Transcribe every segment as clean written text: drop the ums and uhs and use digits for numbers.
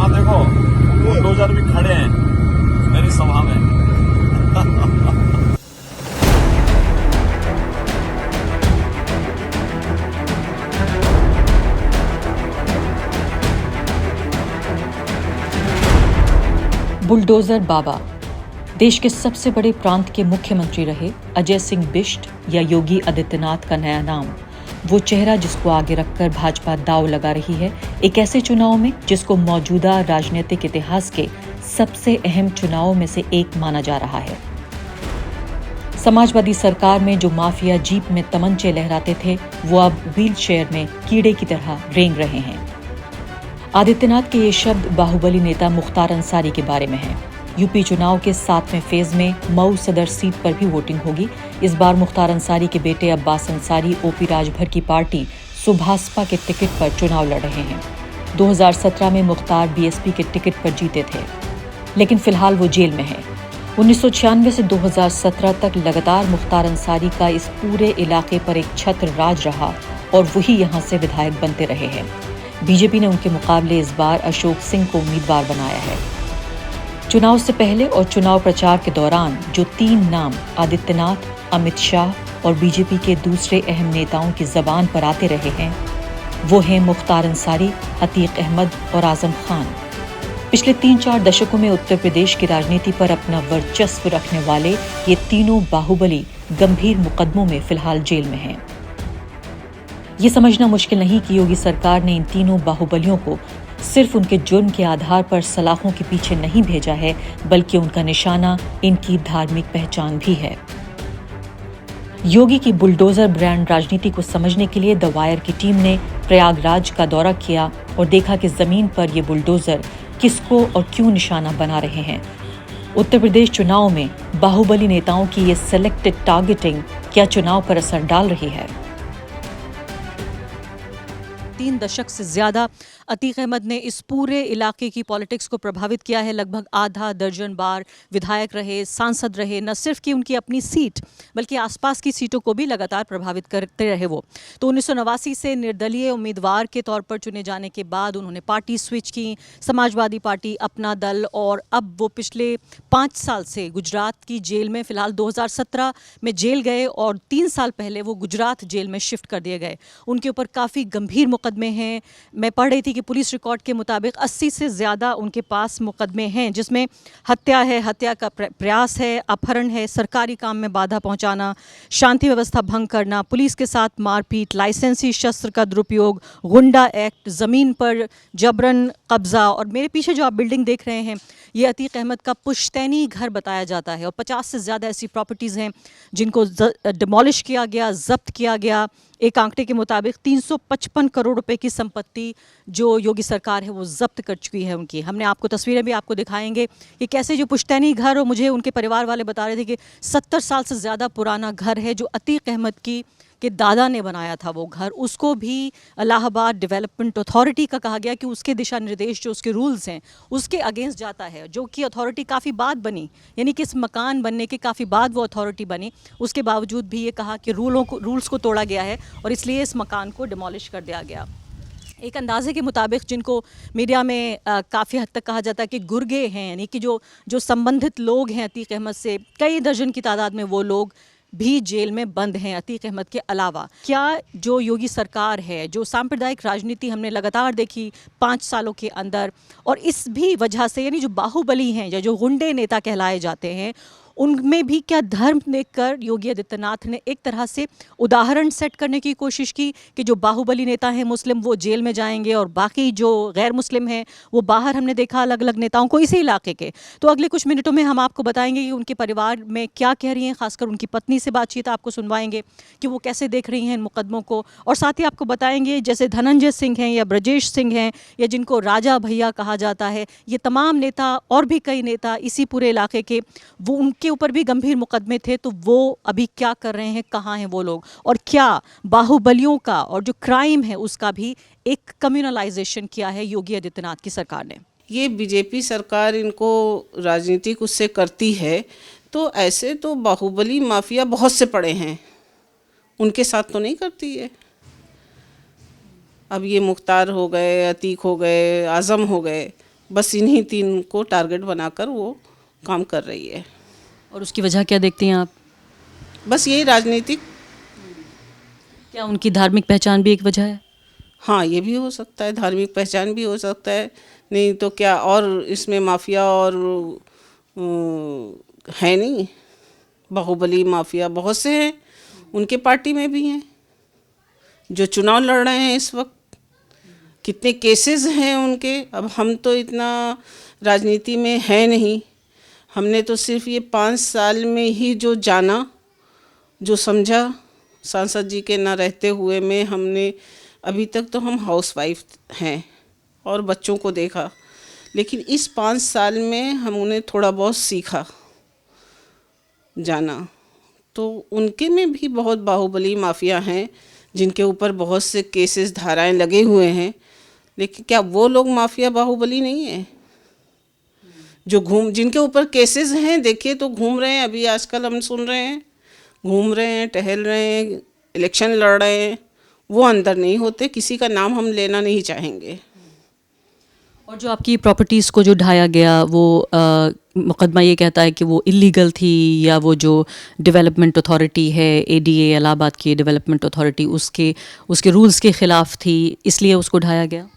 वहां देखो बुलडोजर भी खड़े हैं मेरी सभा में। बुलडोजर बाबा देश के सबसे बड़े प्रांत के मुख्यमंत्री रहे अजय सिंह बिष्ट या योगी आदित्यनाथ का नया नाम, वो चेहरा जिसको आगे रखकर भाजपा दांव लगा रही है एक ऐसे चुनाव में जिसको मौजूदा राजनीतिक इतिहास के सबसे अहम चुनावों में से एक माना जा रहा है। समाजवादी सरकार में जो माफिया जीप में तमंचे लहराते थे वो अब व्हील चेयर में कीड़े की तरह रेंग रहे हैं। आदित्यनाथ के ये शब्द बाहुबली नेता मुख्तार अंसारी के बारे में हैं। यूपी चुनाव के 7वें फेज में मऊ सदर सीट पर भी वोटिंग होगी। इस बार मुख्तार अंसारी के बेटे अब्बास अंसारी ओपी राजभर की पार्टी सुभासपा के टिकट पर चुनाव लड़ रहे हैं। 2017 में मुख्तार बीएसपी के टिकट पर जीते थे, लेकिन फिलहाल वो जेल में हैं। 1996 से 2017 तक लगातार मुख्तार अंसारी का इस पूरे इलाके पर एक छत्र राज रहा और वही यहाँ से विधायक बनते रहे हैं। बीजेपी ने उनके मुकाबले इस बार अशोक सिंह को उम्मीदवार बनाया है। चुनाव से पहले और चुनाव प्रचार के दौरान जो 3 नाम आदित्यनाथ, अमित शाह और बीजेपी के दूसरे अहम नेताओं की जबान पर आते रहे हैं वो हैं मुख्तार अंसारी, अतीक अहमद और आजम खान। पिछले 3-4 दशकों में उत्तर प्रदेश की राजनीति पर अपना वर्चस्व रखने वाले ये तीनों बाहुबली गंभीर मुकदमों में फिलहाल जेल में हैं। ये समझना मुश्किल नहीं कि योगी सरकार ने इन तीनों बाहुबलियों को सिर्फ उनके जुर्म के आधार पर सलाखों के पीछे नहीं भेजा है, बल्कि उनका निशाना इनकी धार्मिक पहचान भी है। योगी की बुलडोजर ब्रांड राजनीति को समझने के लिए द वायर की टीम ने प्रयागराज का दौरा किया और देखा कि जमीन पर ये बुलडोजर किसको और क्यों निशाना बना रहे हैं। उत्तर प्रदेश चुनाव में बाहुबली नेताओं की ये सेलेक्टेड टारगेटिंग क्या चुनाव पर असर डाल रही है? 3 दशक से ज्यादा अतीक अहमद ने इस पूरे इलाके की पॉलिटिक्स को प्रभावित किया है। लगभग आधा दर्जन बार विधायक रहे, सांसद रहे। न सिर्फ कि उनकी अपनी सीट बल्कि आसपास की सीटों को भी लगातार प्रभावित करते रहे वो। तो 1989 से निर्दलीय उम्मीदवार के तौर पर चुने जाने के बाद उन्होंने पार्टी स्विच की, समाजवादी पार्टी, अपना दल, और अब वो पिछले 5 साल से गुजरात की जेल में, फिलहाल 2017 में जेल गए और 3 साल पहले वो गुजरात जेल में शिफ्ट कर दिए गए। उनके ऊपर काफ़ी गंभीर मुकदमे हैं। मैं पढ़ रही थी कि पुलिस रिकॉर्ड के मुताबिक 80 से ज़्यादा उनके पास मुकदमे हैं, जिसमें हत्या है, हत्या का प्रयास है, अपहरण है, सरकारी काम में बाधा पहुंचाना, शांति व्यवस्था भंग करना, पुलिस के साथ मारपीट, लाइसेंसी शस्त्र का दुरुपयोग, गुंडा एक्ट, ज़मीन पर जबरन कब्जा। और मेरे पीछे जो आप बिल्डिंग देख रहे हैं ये अतीक अहमद का पुश्तैनी घर बताया जाता है और 50 से ज़्यादा ऐसी प्रॉपर्टीज़ हैं जिनको डिमोलिश किया गया, जब्त किया गया। एक आंकड़े के मुताबिक 355 करोड़ रुपए की संपत्ति जो योगी सरकार है वो जब्त कर चुकी है उनकी। हमने आपको तस्वीरें भी आपको दिखाएंगे कि कैसे जो पुश्तैनी घर, और मुझे उनके परिवार वाले बता रहे थे कि 70 साल से ज़्यादा पुराना घर है जो अतीक अहमद के दादा ने बनाया था। वो घर, उसको भी इलाहाबाद डेवलपमेंट अथॉरिटी का कहा गया कि उसके दिशा निर्देश, जो उसके रूल्स हैं, उसके अगेंस्ट जाता है, जो कि अथॉरिटी काफ़ी बाद बनी, यानी कि इस मकान बनने के काफ़ी बाद वो अथॉरिटी बनी। उसके बावजूद भी ये कहा कि रूल्स को तोड़ा गया है और इसलिए इस मकान को डिमोलिश कर दिया गया। एक अंदाजे के मुताबिक, जिनको मीडिया में काफ़ी हद तक कहा जाता है कि गुर्गे हैं, यानी कि जो संबंधित लोग हैं अतीक अहमद से, कई दर्जन की तादाद में वो लोग भी जेल में बंद हैं अतीक अहमद के अलावा। क्या जो योगी सरकार है, जो सांप्रदायिक राजनीति हमने लगातार देखी 5 सालों के अंदर, और इस भी वजह से, यानी जो बाहुबली हैं या जो गुंडे नेता कहलाए जाते हैं, उनमें भी क्या धर्म देखकर योगी आदित्यनाथ ने एक तरह से उदाहरण सेट करने की कोशिश की कि जो बाहुबली नेता हैं मुस्लिम, वो जेल में जाएंगे और बाकी जो गैर मुस्लिम हैं वो बाहर? हमने देखा अलग अलग नेताओं को इसी इलाके के। तो अगले कुछ मिनटों में हम आपको बताएंगे कि उनके परिवार में क्या कह रही हैं, खासकर उनकी पत्नी से बातचीत आपको सुनवाएंगे कि वो कैसे देख रही हैं इन मुकदमों को, और साथ ही आपको बताएंगे जैसे धनंजय सिंह हैं या ब्रजेश सिंह हैं या जिनको राजा भैया कहा जाता है, ये तमाम नेता और भी कई नेता इसी पूरे इलाके के, वो उनके ऊपर भी गंभीर मुकदमे थे, तो वो अभी क्या कर रहे हैं, कहाँ हैं वो लोग, और क्या बाहुबलियों का और जो क्राइम है उसका भी एक कम्युनलाइजेशन किया है योगी आदित्यनाथ की सरकार ने। ये बीजेपी सरकार इनको राजनीतिक उससे करती है, तो ऐसे तो बाहुबली माफिया बहुत से पड़े हैं, उनके साथ तो नहीं करती है। अब ये मुख्तार हो गए, अतीक हो गए, आज़म हो गए, बस इन्हीं 3 को टारगेट बनाकर वो काम कर रही है। और उसकी वजह क्या देखती हैं आप? बस यही राजनीतिक। क्या उनकी धार्मिक पहचान भी एक वजह है? हाँ, ये भी हो सकता है, धार्मिक पहचान भी हो सकता है। नहीं तो क्या और इसमें माफिया और है नहीं, बाहुबली माफिया बहुत से हैं, उनके पार्टी में भी हैं जो चुनाव लड़ रहे हैं इस वक्त। कितने केसेस हैं उनके। अब हम तो इतना राजनीति में है नहीं, हमने तो सिर्फ ये 5 साल में ही जो जाना, जो समझा, सांसद जी के ना रहते हुए में हमने, अभी तक तो हम हाउसवाइफ हैं और बच्चों को देखा, लेकिन इस 5 साल में हम उन्हें थोड़ा बहुत सीखा, जाना। तो उनके में भी बहुत बाहुबली माफिया हैं जिनके ऊपर बहुत से केसेस, धाराएं लगे हुए हैं, लेकिन क्या वो लोग माफिया बाहुबली नहीं है? जो जिनके ऊपर केसेस हैं, देखिए तो घूम रहे हैं, अभी आजकल हम सुन रहे हैं, घूम रहे हैं, टहल रहे हैं, इलेक्शन लड़ रहे हैं, वो अंदर नहीं होते। किसी का नाम हम लेना नहीं चाहेंगे। और जो आपकी प्रॉपर्टीज़ को जो ढाया गया, वो मुकदमा ये कहता है कि वो इलीगल थी, या वो जो डेवलपमेंट अथॉरिटी है, एडीए इलाहाबाद की डेवलपमेंट अथॉरिटी, उसके रूल्स के ख़िलाफ़ थी, इसलिए उसको ढाया गया?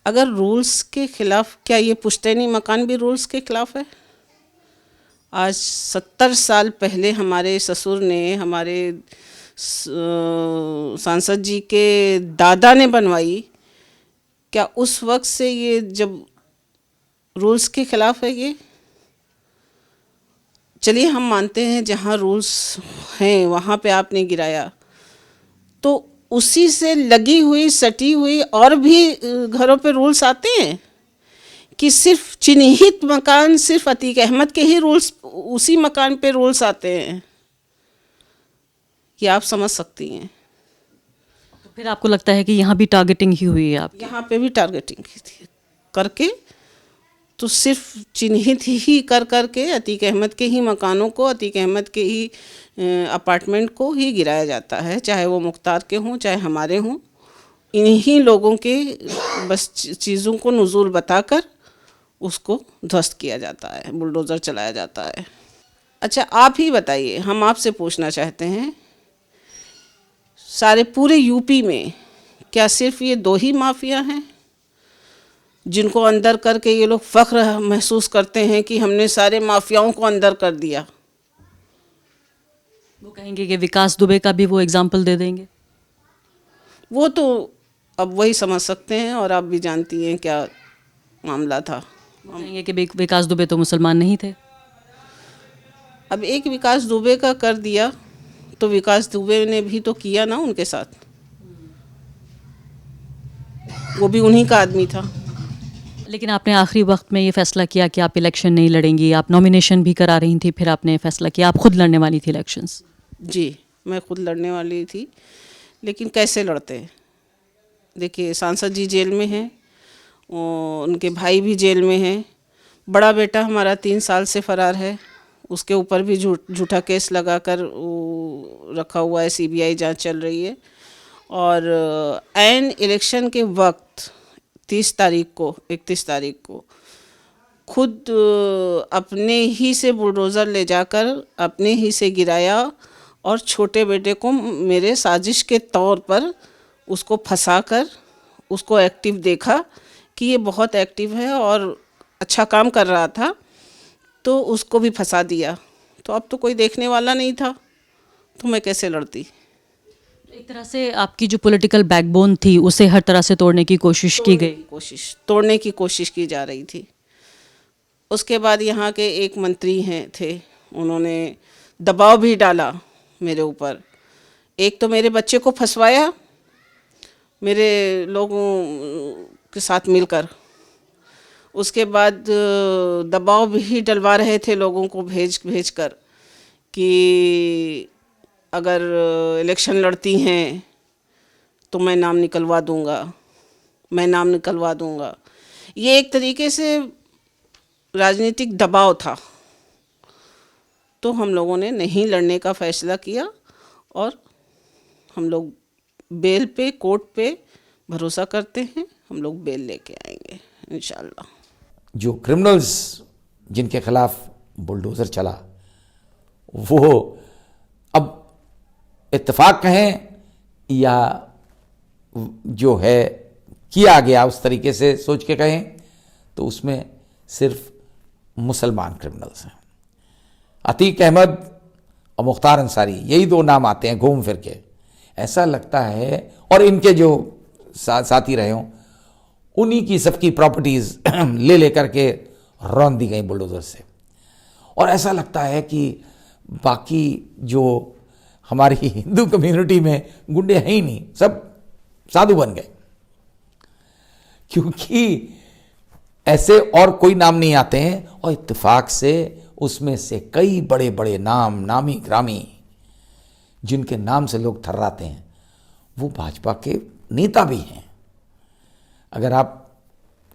अगर रूल्स के खिलाफ, क्या ये पुश्तैनी मकान भी रूल्स के खिलाफ है? आज 70 साल पहले हमारे ससुर ने, हमारे सांसद जी के दादा ने बनवाई। क्या उस वक्त से ये जब रूल्स के खिलाफ है ये? चलिए हम मानते हैं जहाँ रूल्स हैं वहाँ पे आपने गिराया, तो उसी से लगी हुई, सटी हुई और भी घरों पे रूल्स आते हैं कि सिर्फ चिन्हित मकान, सिर्फ अतीक अहमद के ही रूल्स, उसी मकान पे रूल्स आते हैं। ये आप समझ सकती हैं। तो फिर आपको लगता है कि यहाँ भी टारगेटिंग ही हुई है आप? यहाँ पे भी टारगेटिंग की थी करके, तो सिर्फ चिन्हित ही कर करके अतीक अहमद के ही मकानों को, अतीक अहमद के ही अपार्टमेंट को ही गिराया जाता है, चाहे वो मुख्तार के हों चाहे हमारे हों। इन्हीं लोगों के बस चीज़ों को नुज़ूल बताकर उसको ध्वस्त किया जाता है, बुलडोज़र चलाया जाता है। अच्छा, आप ही बताइए, हम आपसे पूछना चाहते हैं, सारे पूरे यूपी में क्या सिर्फ ये 2 ही माफिया हैं जिनको अंदर करके ये लोग फ़ख्र महसूस करते हैं कि हमने सारे माफियाओं को अंदर कर दिया? वो कहेंगे कि विकास दुबे का भी वो एग्जाम्पल दे देंगे? वो तो अब वही समझ सकते हैं, और आप भी जानती हैं क्या मामला था। वो कहेंगे कि विकास दुबे तो मुसलमान नहीं थे। अब एक विकास दुबे का कर दिया, तो विकास दुबे ने भी तो किया ना उनके साथ, वो भी उन्हीं का आदमी था। लेकिन आपने आखिरी वक्त में ये फैसला किया कि आप इलेक्शन नहीं लड़ेंगी, आप नॉमिनेशन भी करा रही थी, फिर आपने फैसला किया आप खुद लड़ने वाली थी इलेक्शंस। जी, मैं खुद लड़ने वाली थी, लेकिन कैसे लड़ते हैं? देखिए, सांसद जी जेल में हैं, उनके भाई भी जेल में हैं, बड़ा बेटा हमारा 3 साल से फरार है, उसके ऊपर भी झूठा केस लगाकर रखा हुआ है, सीबीआई जांच चल रही है। और ऐन इलेक्शन के वक्त 31 तारीख को खुद अपने ही से बुलडोज़र ले जाकर अपने ही से गिराया, और छोटे बेटे को मेरे साजिश के तौर पर उसको फंसाकर उसको एक्टिव देखा कि ये बहुत एक्टिव है और अच्छा काम कर रहा था, तो उसको भी फंसा दिया। तो अब तो कोई देखने वाला नहीं था, तो मैं कैसे लड़ती? एक तरह से आपकी जो पॉलिटिकल बैकबोन थी उसे हर तरह से तोड़ने की कोशिश की गई। तोड़ने की कोशिश की जा रही थी। उसके बाद यहाँ के एक मंत्री थे, उन्होंने दबाव भी डाला मेरे ऊपर। एक तो मेरे बच्चे को फंसवाया मेरे लोगों के साथ मिलकर, उसके बाद दबाव भी डलवा रहे थे लोगों को भेज कर कि अगर इलेक्शन लड़ती हैं तो मैं नाम निकलवा दूंगा। ये एक तरीके से राजनीतिक दबाव था। तो हम लोगों ने नहीं लड़ने का फैसला किया, और हम लोग बेल पे, कोर्ट पे भरोसा करते हैं, हम लोग बेल लेके आएंगे इंशाल्लाह। जो क्रिमिनल्स जिनके खिलाफ बुलडोज़र चला वो अब इत्तेफाक कहें या जो है किया गया उस तरीके से सोच के कहें तो उसमें सिर्फ मुसलमान क्रिमिनल्स हैं। अतीक अहमद और मुख्तार अंसारी यही दो नाम आते हैं घूम फिर के। ऐसा लगता है, और इनके जो साथी रहे हों उन्हीं की सबकी प्रॉपर्टीज़ ले लेकर के रौंद दी गई बुलडोज़र से। और ऐसा लगता है कि बाकी जो हमारी हिंदू कम्युनिटी में गुंडे हैं ही नहीं, सब साधु बन गए, क्योंकि ऐसे और कोई नाम नहीं आते हैं। और इत्तेफाक से उसमें से कई बड़े बड़े नाम, नामी ग्रामी, जिनके नाम से लोग थर्राते हैं, वो भाजपा के नेता भी हैं। अगर आप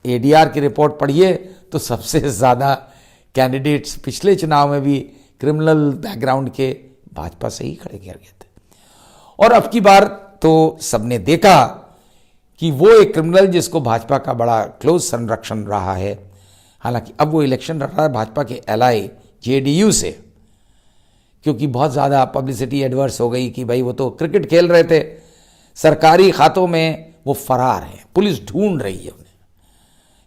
एडीआर की रिपोर्ट पढ़िए तो सबसे ज़्यादा कैंडिडेट्स पिछले चुनाव में भी क्रिमिनल बैकग्राउंड के भाजपा से ही खड़े किए गए थे। और अब की बार तो सबने देखा कि वो एक क्रिमिनल जिसको भाजपा का बड़ा क्लोज संरक्षण रहा है, हालांकि अब वो इलेक्शन लड़ रहा है भाजपा के एलआई जेडीयू से, क्योंकि बहुत ज़्यादा पब्लिसिटी एडवर्स हो गई कि भाई वो तो क्रिकेट खेल रहे थे, सरकारी खातों में वो फरार है, पुलिस ढूंढ रही है उन्हें।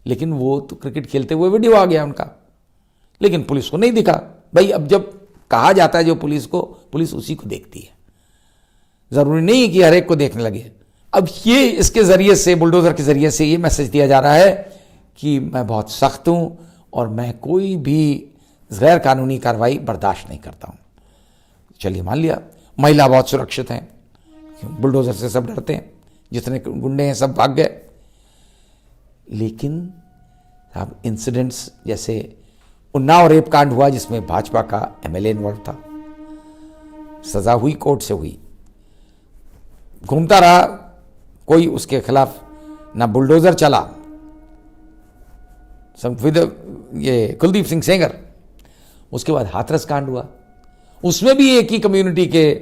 लेकिन वो तो क्रिकेट खेलते हुए वीडियो आ गया उनका, लेकिन पुलिस को नहीं दिखा। भाई अब जब कहा जाता है जो पुलिस को, पुलिस उसी को देखती है, ज़रूरी नहीं कि हर एक को देखने लगे। अब ये इसके ज़रिए से, बुलडोज़र के ज़रिए से ये मैसेज दिया जा रहा है कि मैं बहुत सख्त हूँ और मैं कोई भी गैर कानूनी कार्रवाई बर्दाश्त नहीं करता हूँ। चलिए मान लिया, महिला बहुत सुरक्षित हैं, बुलडोज़र से सब डरते हैं, जितने गुंडे हैं सब भाग गए। लेकिन अब इंसिडेंट्स जैसे उन्नाव रेप कांड हुआ जिसमें भाजपा का एमएलए इन्वॉल्व था, सजा हुई, कोर्ट से हुई, घूमता रहा, कोई उसके खिलाफ ना बुलडोज़र चला। विद ये कुलदीप सिंह सेंगर, उसके बाद हाथरस कांड हुआ, उसमें भी एक ही कम्युनिटी के,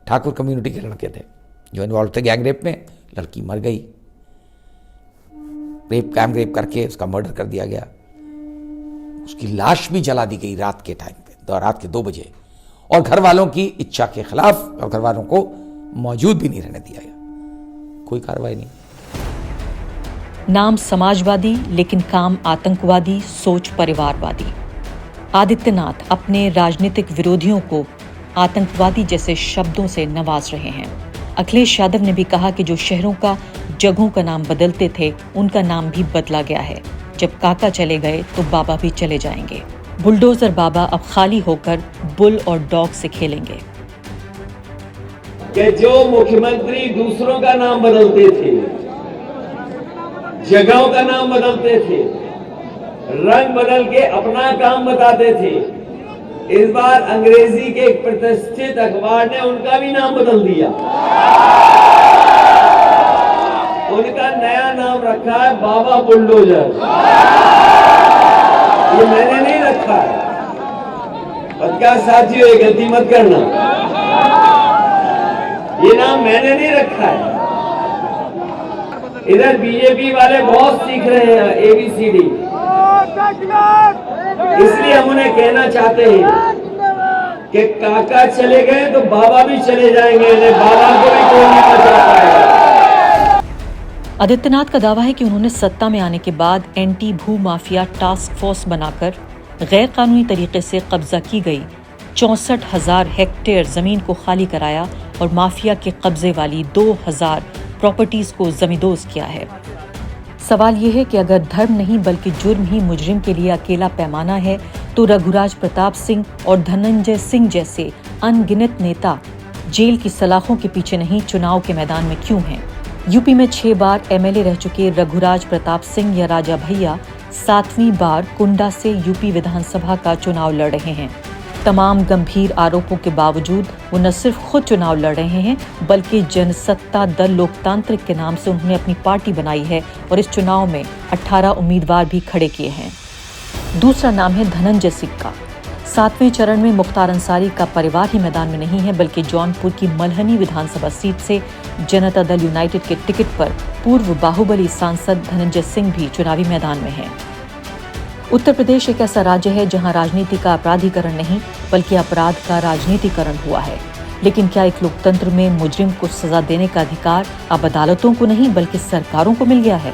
ठाकुर कम्युनिटी के लड़के थे जो इन्वॉल्व थे गैंग रेप में। लड़की मर गई, गैंग रेप करके उसका मर्डर कर दिया गया, उसकी लाश भी जला दी गई रात के टाइम पे, रात के 2 बजे, और घर वालों की इच्छा के खिलाफ, और घर वालों को मौजूद भी नहीं रहने दिया गया, कोई कार्रवाई नहीं। नाम समाजवादी लेकिन काम आतंकवादी, सोच परिवारवादी। आदित्यनाथ अपने राजनीतिक विरोधियों को आतंकवादी जैसे शब्दों से नवाज रहे हैं। अखिलेश यादव ने भी कहा कि जो शहरों का, जगहों का नाम बदलते थे, उनका नाम भी बदला गया है। जब काका चले गए तो बाबा भी चले जाएंगे। बुलडोजर बाबा अब खाली होकर बुल और डॉग से खेलेंगे। कि जो मुख्यमंत्री दूसरों का नाम बदलते थे, जगहों का नाम बदलते थे, रंग बदल के अपना काम बताते थे, इस बार अंग्रेजी के एक प्रतिष्ठित अखबार ने उनका भी नाम बदल दिया। उनका नया नाम रखा है बाबा बुलडोजर। ये मैंने नहीं रखा है, पत्रकार साथियों, ये गलती मत करना, ये नाम मैंने नहीं रखा है। इधर बीजेपी वाले बहुत सीख रहे हैं ABCD, इसलिए हम उन्हें कहना चाहते हैं कि काका चले गए तो बाबा भी चले जाएंगे, बाबा को भी कोई नहीं बचा पाएगा। आदित्यनाथ का दावा है कि उन्होंने सत्ता में आने के बाद एंटी भू माफिया टास्क फोर्स बनाकर गैर कानूनी तरीके से कब्जा की गई 64,000 हेक्टेयर जमीन को खाली कराया और माफिया के कब्जे वाली 2,000 प्रॉपर्टीज को जमींदोज किया है। सवाल यह है कि अगर धर्म नहीं बल्कि जुर्म ही मुजरिम के लिए अकेला पैमाना है तो रघुराज प्रताप सिंह और धनंजय सिंह जैसे अनगिनत नेता जेल की सलाखों के पीछे नहीं, चुनाव के मैदान में क्यों हैं? यूपी में 6 बार एमएलए रह चुके रघुराज प्रताप सिंह या राजा भैया 7वीं बार कुंडा से यूपी विधानसभा का चुनाव लड़ रहे हैं। तमाम गंभीर आरोपों के बावजूद वो न सिर्फ खुद चुनाव लड़ रहे हैं बल्कि जनसत्ता दल लोकतांत्रिक के नाम से उन्होंने अपनी पार्टी बनाई है और इस चुनाव में 18 उम्मीदवार भी खड़े किए हैं। दूसरा नाम है धनंजय सिंह का। 7वें चरण में मुख्तार अंसारी का परिवार ही मैदान में नहीं है बल्कि जौनपुर की मल्हनी विधानसभा सीट से जनता दल यूनाइटेड के टिकट पर पूर्व बाहुबली सांसद धनंजय सिंह भी चुनावी मैदान में हैं। उत्तर प्रदेश एक ऐसा राज्य है जहां राजनीति का अपराधीकरण नहीं बल्कि अपराध का राजनीतिकरण हुआ है। लेकिन क्या एक लोकतंत्र में मुजरिम को सजा देने का अधिकार अब अदालतों को नहीं बल्कि सरकारों को मिल गया है?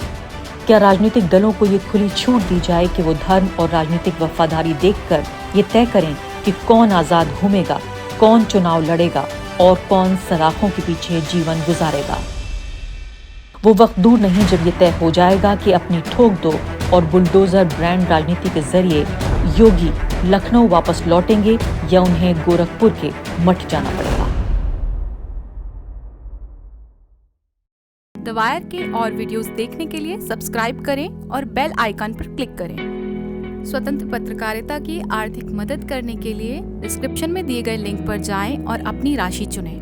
क्या राजनीतिक दलों को ये खुली छूट दी जाए कि वो धर्म और राजनीतिक वफादारी देखकर ये तय करें कि कौन आजाद घूमेगा, कौन चुनाव लड़ेगा और कौन सलाखों के पीछे जीवन गुजारेगा? वो वक्त दूर नहीं जब ये तय हो जाएगा कि अपनी ठोक दो और बुलडोजर ब्रांड राजनीति के जरिए योगी लखनऊ वापस लौटेंगे या उन्हें गोरखपुर के मठ जाना पड़ेगा। द वायर के और वीडियोस देखने के लिए सब्सक्राइब करें और बेल आइकन पर क्लिक करें। स्वतंत्र पत्रकारिता की आर्थिक मदद करने के लिए डिस्क्रिप्शन में दिए गए लिंक पर जाएं और अपनी राशि चुनें।